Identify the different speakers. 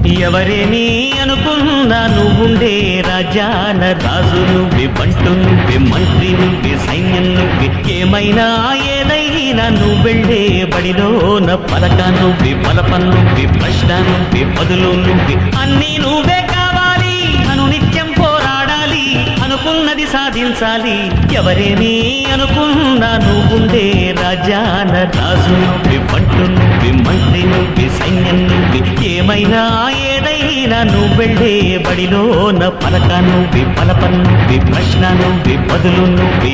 Speaker 1: ఎవరేని అనుకున్నా నువ్వుండే రాజాన రాజు నువ్వే, బంటు నువ్వే, మంత్రి నువ్వే, సైన్యం నువ్వే, ఏమైనా ఏదైనా నువ్వెళ్ళే బడిలోన పలక నువ్వే, పలప నువ్వే, ప్రశ్న నువ్వే, బదులు నువ్వే, అన్నీ నువ్వే కావాలి. అనునిత్యం పోరాడాలి, అనుకున్నది సాధించాలి. ఎవరేని అనుకున్నా నువ్వుండే రాజాన రాజు నువ్వే, బంటు నువ్వే, మంత్రి నువ్వే, సైన్యం నువ్వే, ఏమైనా ఏదైనా నువ్వెళ్ళే బడిలోన పలక నువ్వే, పలప నువ్వే, ప్రశ్న నువ్వే, బదులు నువ్వే.